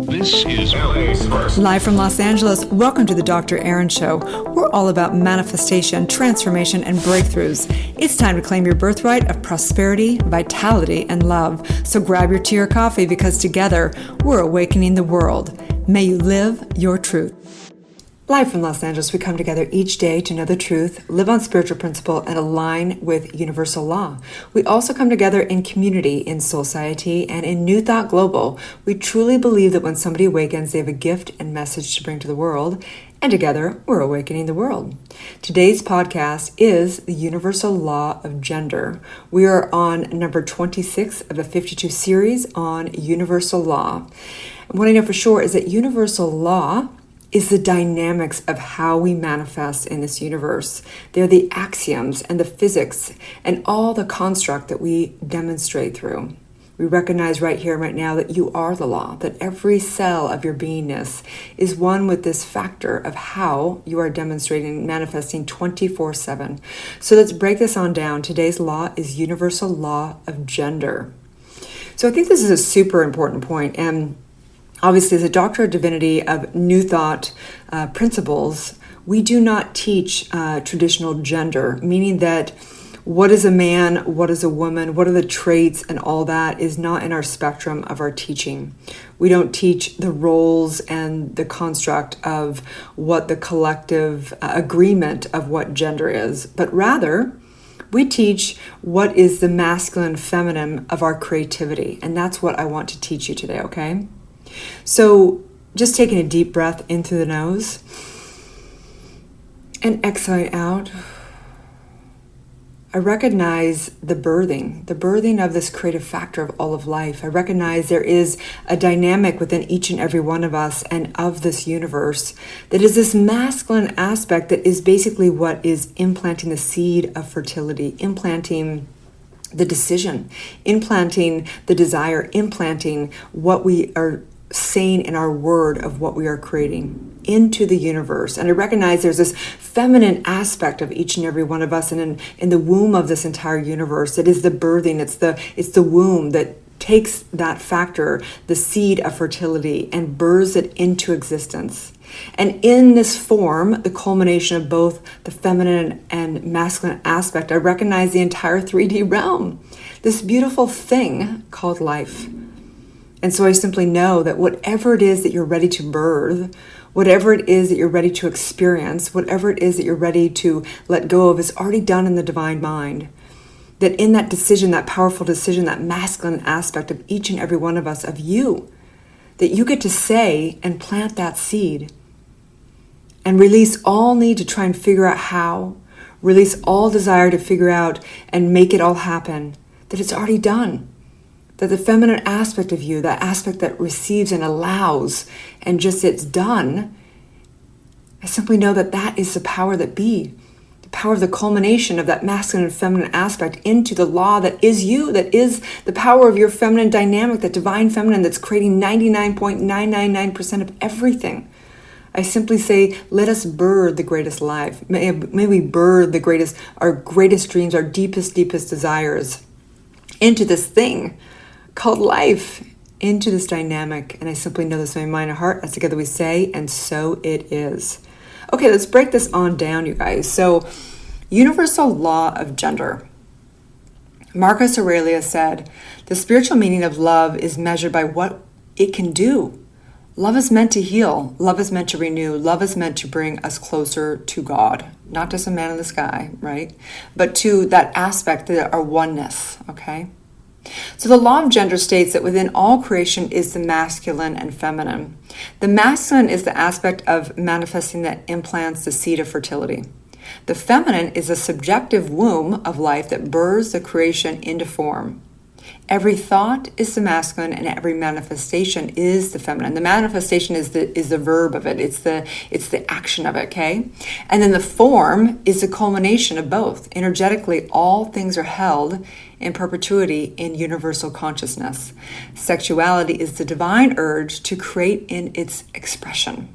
This is LA's first. Live from Los Angeles, welcome to the Dr. Erin Show. We're all about manifestation, transformation, and breakthroughs. It's time to claim your birthright of prosperity, vitality, and love. So grab your tea or coffee because together, we're awakening the world. May you live your truth. Live from Los Angeles, we come together each day to know the truth, live on spiritual principle, and align with universal law. We also come together in community, in Soulciété, and in New Thought Global. We truly believe that when somebody awakens, they have a gift and message to bring to the world, and together, we're awakening the world. Today's podcast is the universal law of gender. We are on number 26 of a 52 series on universal law. And what I know for sure is that universal law is the dynamics of how we manifest in this universe. They're the axioms and the physics and all the construct that we demonstrate through. We recognize right here, right now, that you are the law, that every cell of your beingness is one with this factor of how you are demonstrating and manifesting 24/7. So let's break this on down. Today's law is universal law of gender. So I think this is a super important point, and obviously, as a doctor of divinity of New Thought principles, we do not teach traditional gender, meaning that what is a man, what is a woman, what are the traits and all that is not in our spectrum of our teaching. We don't teach the roles and the construct of what the collective agreement of what gender is, but rather, we teach what is the masculine, feminine of our creativity, and that's what I want to teach you today, okay? So just taking a deep breath in through the nose and exhaling out, I recognize the birthing of this creative factor of all of life. I recognize there is a dynamic within each and every one of us and of this universe that is this masculine aspect that is basically what is implanting the seed of fertility, implanting the decision, implanting the desire, implanting what we are saying in our word of what we are creating into the universe. And I recognize there's this feminine aspect of each and every one of us, and in the womb of this entire universe, it is the birthing, it's the womb that takes that factor, the seed of fertility, and births it into existence. And in this form, the culmination of both the feminine and masculine aspect, I recognize the entire 3D realm, this beautiful thing called life. And so I simply know that whatever it is that you're ready to birth, whatever it is that you're ready to experience, whatever it is that you're ready to let go of is already done in the divine mind. That in that decision, that powerful decision, that masculine aspect of each and every one of us, of you, that you get to say and plant that seed and release all need to try and figure out how, release all desire to figure out and make it all happen, that it's already done. That the feminine aspect of you, that aspect that receives and allows and just it's done, I simply know that that is the power that be, the power of the culmination of that masculine and feminine aspect into the law that is you, that is the power of your feminine dynamic, that divine feminine that's creating 99.999% of everything. I simply say, let us birth the greatest life. May we birth our greatest dreams, our deepest desires into this thing called life, into this dynamic. And I simply know this in my mind and heart, as together we say, and so it is. Okay, let's break this on down, you guys. So, universal law of gender. Marcus Aurelius said, the spiritual meaning of love is measured by what it can do. Love is meant to heal. Love is meant to renew. Love is meant to bring us closer to God. Not just a man in the sky, right? But to that aspect, our oneness, okay? So the law of gender states that within all creation is the masculine and feminine. The masculine is the aspect of manifesting that implants the seed of fertility. The feminine is a subjective womb of life that births the creation into form. Every thought is the masculine and every manifestation is the feminine. The manifestation is the verb of it. It's the action of it, okay? And then the form is the culmination of both. Energetically, all things are held in perpetuity in universal consciousness. Sexuality is the divine urge to create in its expression.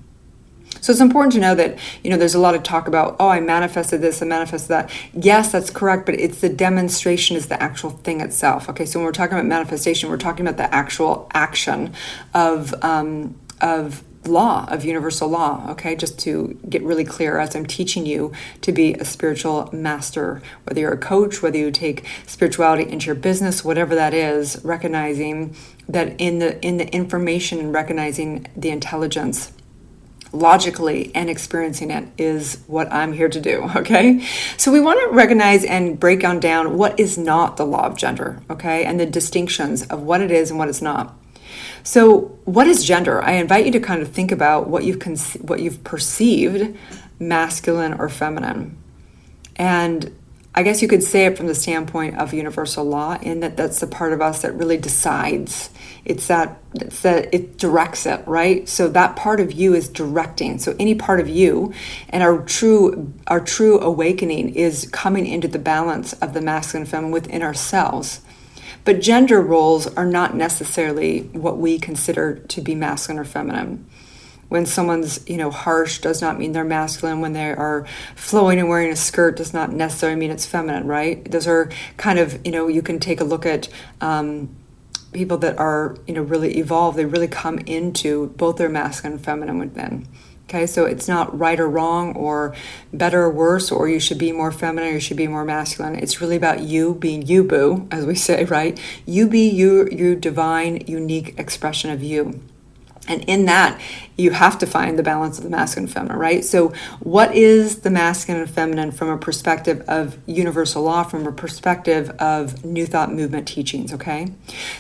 So it's important to know that, there's a lot of talk about, I manifested this, I manifested that. Yes, that's correct, but it's the demonstration is the actual thing itself. Okay, so when we're talking about manifestation, we're talking about the actual action of of law, of universal law, okay? Just to get really clear as I'm teaching you to be a spiritual master, whether you're a coach, whether you take spirituality into your business, whatever that is, recognizing that in the information and recognizing the intelligence logically and experiencing it is what I'm here to do, okay? So we want to recognize and break down what is not the law of gender, okay? And the distinctions of what it is and what it's not. So what is gender? I invite you to kind of think about what you've perceived masculine or feminine. And I guess you could say it from the standpoint of universal law, in that that's the part of us that really decides. It directs it, right? So that part of you is directing. So any part of you, and our true awakening is coming into the balance of the masculine and feminine within ourselves. But gender roles are not necessarily what we consider to be masculine or feminine. When someone's, harsh does not mean they're masculine. When they are flowing and wearing a skirt does not necessarily mean it's feminine, right? Those are kind of, you can take a look at people that are, really evolved. They really come into both their masculine and feminine within. Okay, so it's not right or wrong or better or worse, or you should be more feminine or you should be more masculine. It's really about you being you, boo, as we say, right? You be your divine, unique expression of you. And in that, you have to find the balance of the masculine and feminine, right? So what is the masculine and feminine from a perspective of universal law, from a perspective of New Thought movement teachings, okay?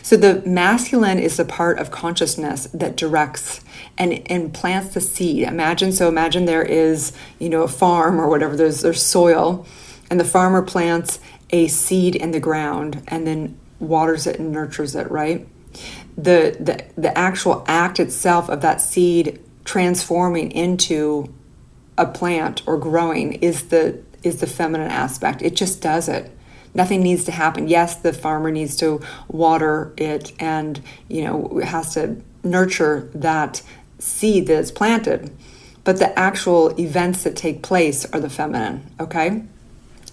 So the masculine is the part of consciousness that directs and plants the seed. Imagine there is, a farm or whatever, there's soil, and the farmer plants a seed in the ground and then waters it and nurtures it, right? The actual act itself of that seed transforming into a plant or growing is the feminine aspect. It just does it. Nothing needs to happen. Yes, the farmer needs to water it and has to nurture that seed that is planted, but the actual events that take place are the feminine, okay?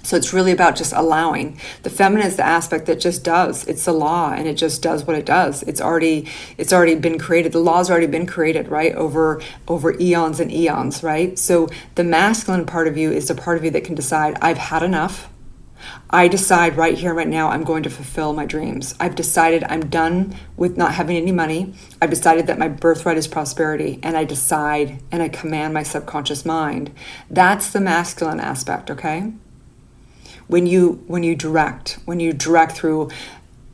So it's really about just allowing. The feminine is the aspect that just does. It's the law, and it just does what it does. It's already been created. The law's already been created, right? Over eons and eons, right? So the masculine part of you is the part of you that can decide, I've had enough. I decide right here, right now, I'm going to fulfill my dreams. I've decided I'm done with not having any money. I've decided that my birthright is prosperity, and I decide and I command my subconscious mind. That's the masculine aspect, okay? When you direct through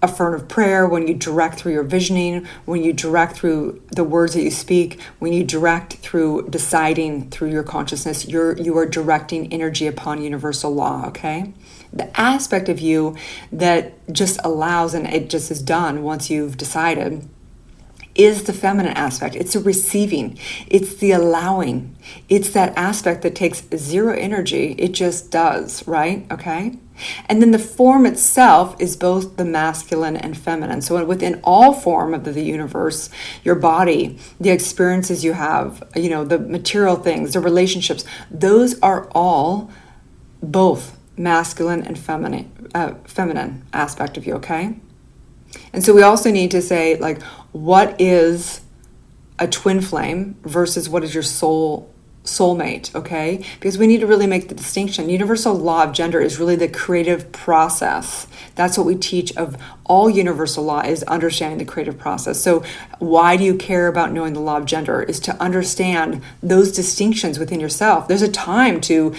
affirmative prayer, when you direct through your visioning, when you direct through the words that you speak, when you direct through deciding through your consciousness, you are directing energy upon universal law, okay? The aspect of you that just allows and it just is done once you've decided is the feminine aspect. It's the receiving. It's the allowing. It's that aspect that takes zero energy. It just does, right? Okay? And then the form itself is both the masculine and feminine. So within all form of the universe, your body, the experiences you have, the material things, the relationships, those are all both masculine and feminine aspect of you, okay? And so we also need to say, like, what is a twin flame versus what is your soulmate, okay? Because we need to really make the distinction. Universal law of gender is really the creative process. That's what we teach of all universal law, is understanding the creative process. So why do you care about knowing the law of gender? Is to understand those distinctions within yourself. There's a time to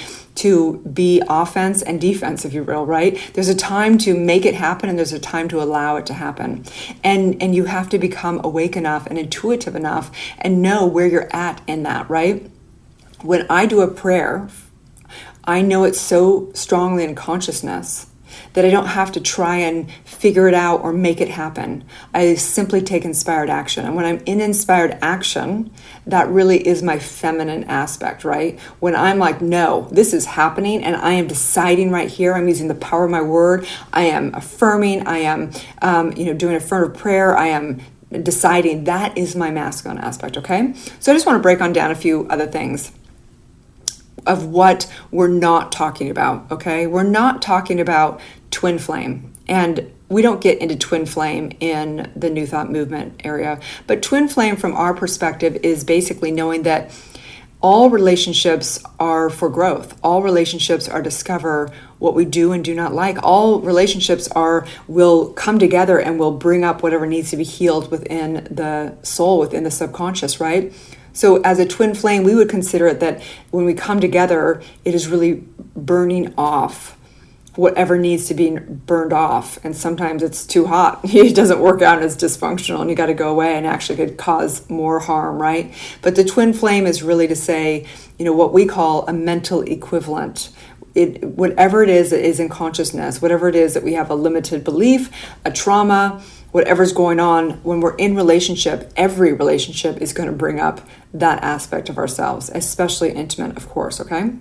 be offense and defense, if you will, right? There's a time to make it happen, and there's a time to allow it to happen. And you have to become awake enough and intuitive enough and know where you're at in that, right? When I do a prayer, I know it so strongly in consciousness that I don't have to try and figure it out or make it happen. I simply take inspired action. And when I'm in inspired action, that really is my feminine aspect, right? When I'm like, no, this is happening and I am deciding right here, I'm using the power of my word, I am affirming, I am doing affirmative prayer, I am deciding, that is my masculine aspect, okay? So I just want to break on down a few other things of what we're not talking about, okay? We're not talking about twin flame. And we don't get into twin flame in the New Thought movement area, but twin flame from our perspective is basically knowing that all relationships are for growth. All relationships are discover what we do and do not like. All relationships will come together and will bring up whatever needs to be healed within the soul, within the subconscious, right? So as a twin flame, we would consider it that when we come together, it is really burning off whatever needs to be burned off. And sometimes it's too hot. It doesn't work out and it's dysfunctional and you got to go away and actually could cause more harm, right? But the twin flame is really to say, what we call a mental equivalent. Whatever it is that is in consciousness, whatever it is that we have a limited belief, a trauma, whatever's going on, when we're in relationship, every relationship is going to bring up that aspect of ourselves, especially intimate, of course, okay?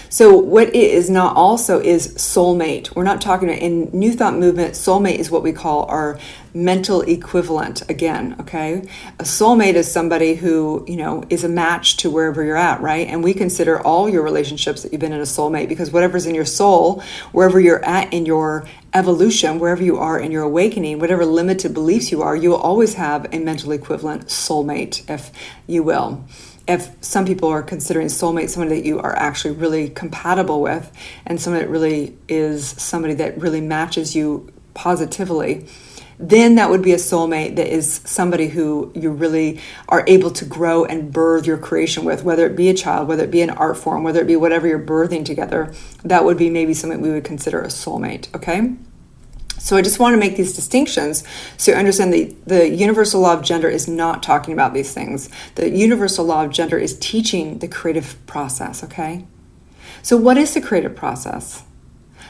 So what it is not also is soulmate. We're not talking about, in New Thought movement, soulmate is what we call our mental equivalent again, okay? A soulmate is somebody who, is a match to wherever you're at, right? And we consider all your relationships that you've been in a soulmate, because whatever's in your soul, wherever you're at in your evolution, wherever you are in your awakening, whatever limited beliefs you are, you will always have a mental equivalent soulmate, if you will. If some people are considering soulmate somebody that you are actually really compatible with, and somebody that really is somebody that really matches you positively, then that would be a soulmate that is somebody who you really are able to grow and birth your creation with, whether it be a child, whether it be an art form, whether it be whatever you're birthing together. That would be maybe something we would consider a soulmate, okay? So I just want to make these distinctions so you understand the universal law of gender is not talking about these things. The universal law of gender is teaching the creative process, okay? So what is the creative process?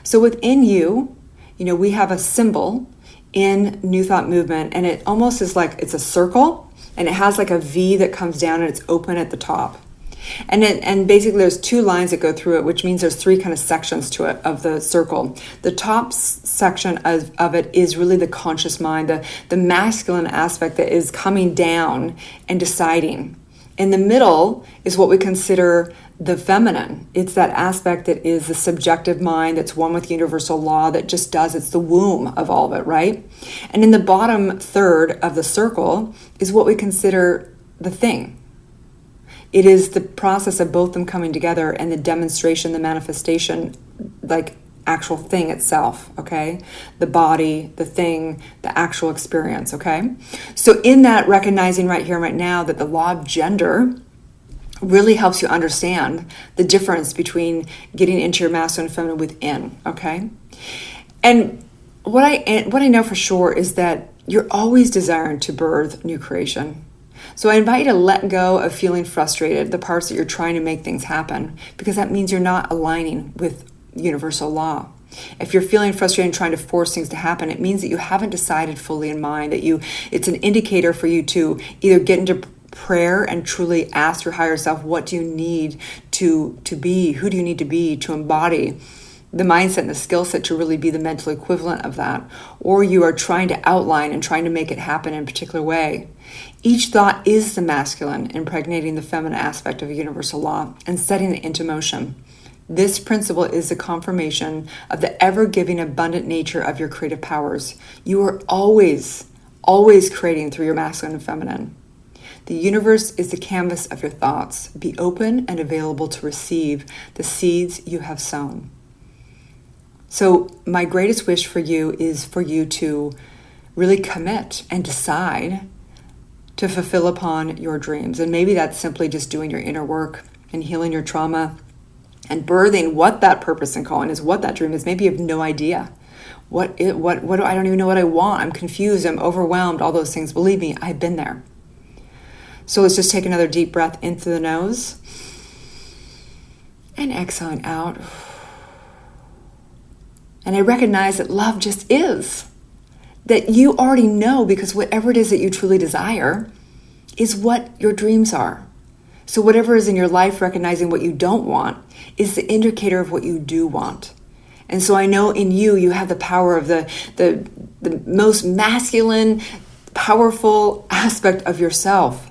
So within you, we have a symbol in New Thought movement, and it almost is like it's a circle, and it has like a V that comes down and it's open at the top. And basically there's two lines that go through it, which means there's three kind of sections to it of the circle. The top section of it is really the conscious mind, the masculine aspect that is coming down and deciding. In the middle is what we consider the feminine. It's that aspect that is the subjective mind that's one with universal law that just does, it's the womb of all of it, right? And in the bottom third of the circle is what we consider the thing. It is the process of both them coming together and the demonstration, the manifestation, like actual thing itself, okay? The body, the thing, the actual experience, okay? So in that, recognizing right here, right now, that the law of gender really helps you understand the difference between getting into your masculine and feminine within, okay? And what I know for sure is that you're always desiring to birth new creation. So I invite you to let go of feeling frustrated, the parts that you're trying to make things happen, because that means you're not aligning with universal law. If you're feeling frustrated and trying to force things to happen, it means that you haven't decided fully in mind, it's an indicator for you to either get into prayer and truly ask your higher self, what do you need to be? Who do you need to be to embody the mindset and the skill set to really be the mental equivalent of that? Or you are trying to outline and trying to make it happen in a particular way. Each thought is the masculine, impregnating the feminine aspect of a universal law and setting it into motion. This principle is the confirmation of the ever-giving, abundant nature of your creative powers. You are always creating through your masculine and feminine. The universe is the canvas of your thoughts. Be open and available to receive the seeds you have sown. So my greatest wish for you is for you to really commit and decide to fulfill upon your dreams. And maybe that's simply just doing your inner work and healing your trauma and birthing what that purpose and calling is, what that dream is. Maybe you have no idea. What do I don't even know what I want. I'm confused, I'm overwhelmed, all those things. Believe me, I've been there. So let's just take another deep breath in through the nose and exhaling out. And I recognize that love just is. That you already know, because whatever it is that you truly desire is what your dreams are. So whatever is in your life, recognizing what you don't want is the indicator of what you do want. And so I know in you have the power of the most masculine, powerful aspect of yourself.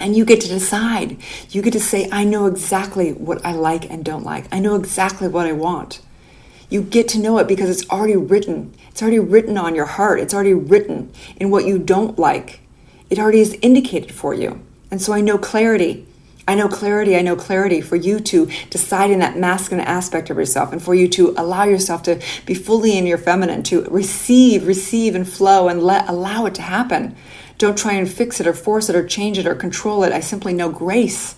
And you get to decide. You get to say, I know exactly what I like and don't like. I know exactly what I want. You get to know it because it's already written. It's already written on your heart. It's already written in what you don't like. It already is indicated for you. And so I know clarity. I know clarity for you to decide in that masculine aspect of yourself, and for you to allow yourself to be fully in your feminine, to receive and flow and allow it to happen. Don't try and fix it or force it or change it or control it. I simply know grace,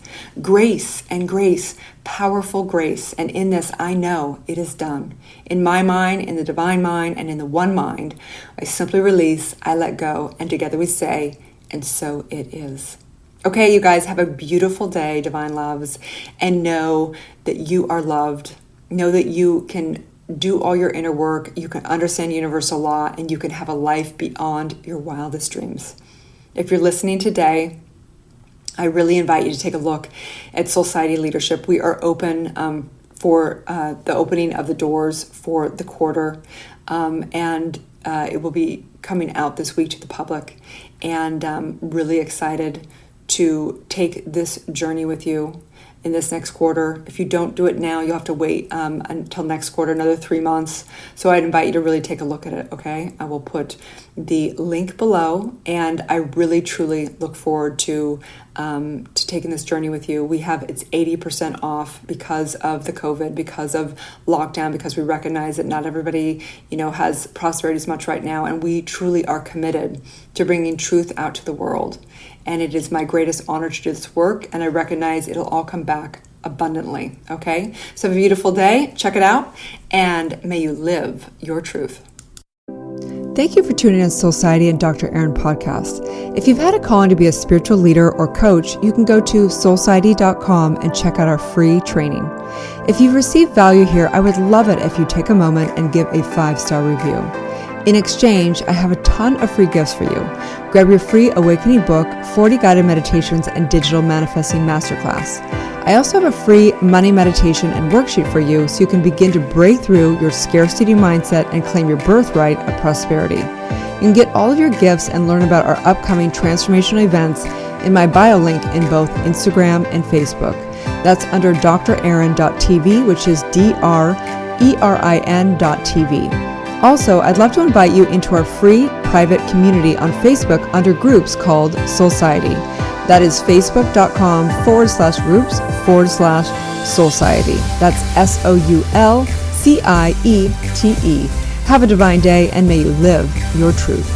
powerful grace. And in this, I know it is done. In my mind, in the divine mind, and in the one mind, I simply release, I let go, and together we say, and so it is. Okay, you guys, have a beautiful day, divine loves, and know that you are loved. Know that you can do all your inner work, you can understand universal law, and you can have a life beyond your wildest dreams. If you're listening today, I really invite you to take a look at Soulciété Leadership. We are open for the opening of the doors for the quarter, and it will be coming out this week to the public, and I'm really excited to take this journey with you in this next quarter. If you don't do it now, you'll have to wait until next quarter, another 3 months. So I'd invite you to really take a look at it, okay? I will put the link below, and I really, truly look forward to taking this journey with you. It's 80% off because of the COVID, because of lockdown, because we recognize that not everybody, has prosperity as much right now, and we truly are committed to bringing truth out to the world. And it is my greatest honor to do this work, and I recognize it'll all come back abundantly, okay? So have a beautiful day. Check it out, and may you live your truth. Thank you for tuning in to Soulciété and Dr. Erin podcast. If you've had a calling to be a spiritual leader or coach, you can go to soulciety.com and check out our free training. If you've received value here, I would love it if you take a moment and give a 5-star review. In exchange, I have a ton of free gifts for you. Grab your free awakening book, 40 guided meditations, and digital manifesting masterclass. I also have a free money meditation and worksheet for you so you can begin to break through your scarcity mindset and claim your birthright of prosperity. You can get all of your gifts and learn about our upcoming transformational events in my bio link in both Instagram and Facebook. That's under drerin.tv, which is DRERIN.tv. Also, I'd love to invite you into our free private community on Facebook under groups called Soulciété. That is facebook.com/groups/Soulciété. That's SOULCIETE. Have a divine day, and may you live your truth.